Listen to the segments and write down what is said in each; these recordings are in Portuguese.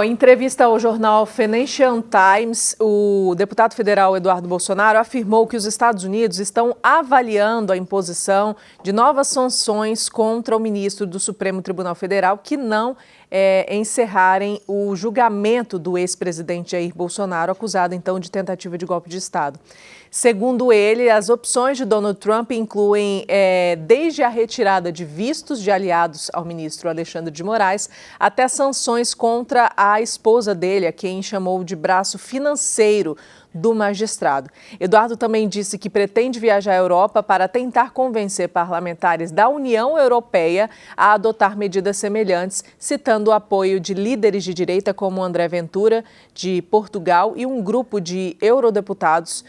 Em entrevista ao jornal Financial Times, o deputado federal Eduardo Bolsonaro afirmou que os Estados Unidos estão avaliando a imposição de novas sanções contra o ministro do Supremo Tribunal Federal que não encerrarem o julgamento do ex-presidente Jair Bolsonaro, acusado então de tentativa de golpe de Estado. Segundo ele, as opções de Donald Trump incluem desde a retirada de vistos de aliados ao ministro Alexandre de Moraes até sanções contra a esposa dele, a quem chamou de braço financeiro do magistrado. Eduardo também disse que pretende viajar à Europa para tentar convencer parlamentares da União Europeia a adotar medidas semelhantes, citando o apoio de líderes de direita como André Ventura, de Portugal, e um grupo de eurodeputados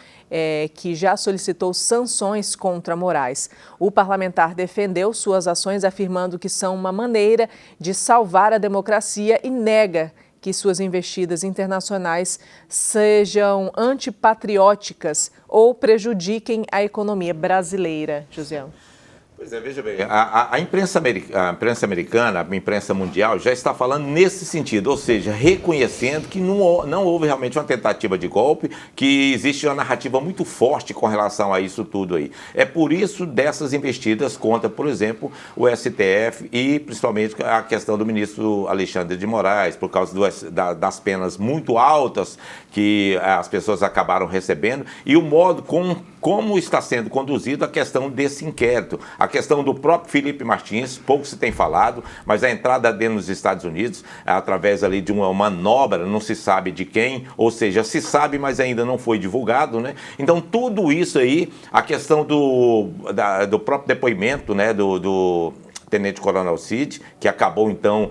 que já solicitou sanções contra Moraes. O parlamentar defendeu suas ações, afirmando que são uma maneira de salvar a democracia e nega que suas investidas internacionais sejam antipatrióticas ou prejudiquem a economia brasileira. Josiel. Pois é, veja bem, a imprensa americana, a imprensa mundial já está falando nesse sentido, ou seja, reconhecendo que não houve realmente uma tentativa de golpe, que existe uma narrativa muito forte com relação a isso tudo aí. É por isso dessas investidas contra, por exemplo, o STF e principalmente a questão do ministro Alexandre de Moraes, por causa das penas muito altas que as pessoas acabaram recebendo e o modo como está sendo conduzido a questão desse inquérito. A questão do próprio Felipe Martins, pouco se tem falado, mas a entrada dele nos Estados Unidos, através ali de uma manobra, não se sabe de quem, ou seja, se sabe, mas ainda não foi divulgado, né? Então, tudo isso aí, a questão do próprio depoimento, né, do Tenente Coronel Cid, que acabou então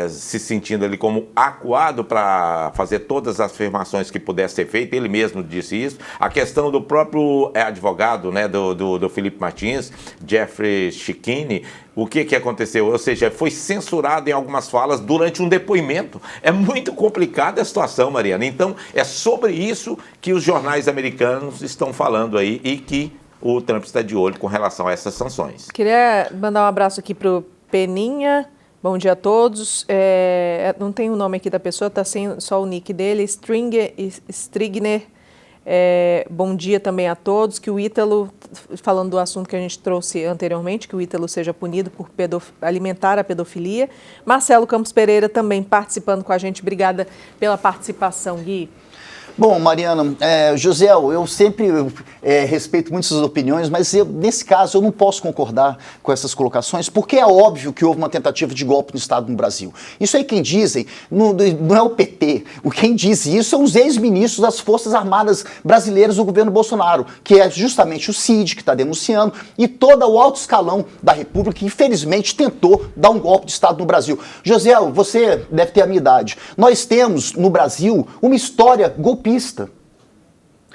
se sentindo ali como acuado para fazer todas as afirmações que pudesse ser feita, ele mesmo disse isso. A questão do próprio advogado, né, do Felipe Martins, Jeffrey Schickini, o que aconteceu? Ou seja, foi censurado em algumas falas durante um depoimento. É muito complicada a situação, Mariana. Então, é sobre isso que os jornais americanos estão falando aí e que o Trump está de olho com relação a essas sanções. Queria mandar um abraço aqui para o Peninha. Bom dia a todos. Não tem o nome aqui da pessoa, está sem só o nick dele. Strigner. Bom dia também a todos. Que o Ítalo, falando do assunto que a gente trouxe anteriormente, que o Ítalo seja punido por alimentar a pedofilia. Marcelo Campos Pereira também participando com a gente. Obrigada pela participação, Gui. Bom, Mariana, José, eu sempre respeito muito suas opiniões, mas nesse caso eu não posso concordar com essas colocações, porque é óbvio que houve uma tentativa de golpe no Estado no Brasil. Isso aí quem dizem não é o PT. Quem diz isso são os ex-ministros das Forças Armadas Brasileiras do governo Bolsonaro, que é justamente o Cid, que está denunciando, e todo o alto escalão da República, que infelizmente tentou dar um golpe de Estado no Brasil. José, você deve ter a minha idade. Nós temos no Brasil uma história golpista.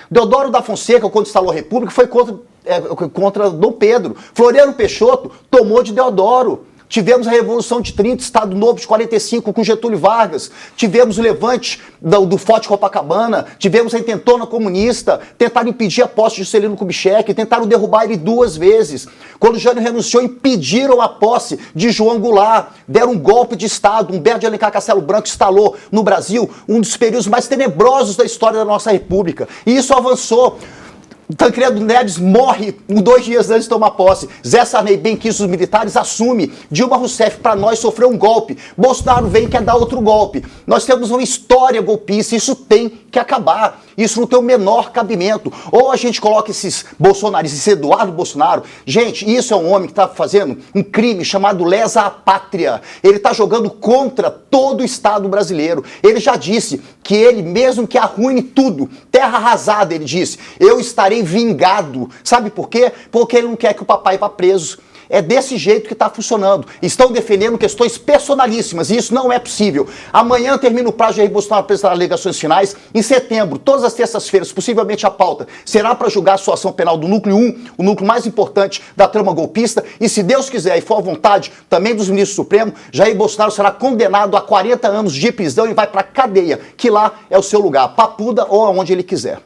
Deodoro da Fonseca, quando instalou a República, foi contra Dom Pedro. Floriano Peixoto tomou de Deodoro. Tivemos a Revolução de 30, Estado Novo de 45 com Getúlio Vargas. Tivemos o levante do Forte Copacabana. Tivemos a intentona comunista. Tentaram impedir a posse de Juscelino Kubitschek. Tentaram derrubar ele 2 vezes. Quando Jânio renunciou, impediram a posse de João Goulart. Deram um golpe de Estado. Humberto de Alencar Castelo Branco instalou no Brasil um dos períodos mais tenebrosos da história da nossa República. E isso avançou. Tancredo Neves morre 2 dias antes de tomar posse. Zé Sarney, benquisto dos militares, assume. Dilma Rousseff, para nós, sofreu um golpe. Bolsonaro vem e quer dar outro golpe. Nós temos uma história golpista, isso tem que acabar. Isso não tem o menor cabimento. Ou a gente coloca esses bolsonaristas, esse Eduardo Bolsonaro. Gente, isso é um homem que está fazendo um crime chamado lesa à pátria. Ele está jogando contra todo o Estado brasileiro. Ele já disse que ele, mesmo que arruine tudo, terra arrasada, ele disse, eu estarei vingado. Sabe por quê? Porque ele não quer que o papai vá preso. É desse jeito que está funcionando. Estão defendendo questões personalíssimas e isso não é possível. Amanhã termina o prazo de Jair Bolsonaro apresentar alegações finais. Em setembro, todas as terças-feiras, possivelmente a pauta será para julgar a sua ação penal do núcleo 1, o núcleo mais importante da trama golpista. E se Deus quiser e for à vontade também dos ministros do Supremo, Jair Bolsonaro será condenado a 40 anos de prisão e vai para a cadeia, que lá é o seu lugar, Papuda ou aonde ele quiser.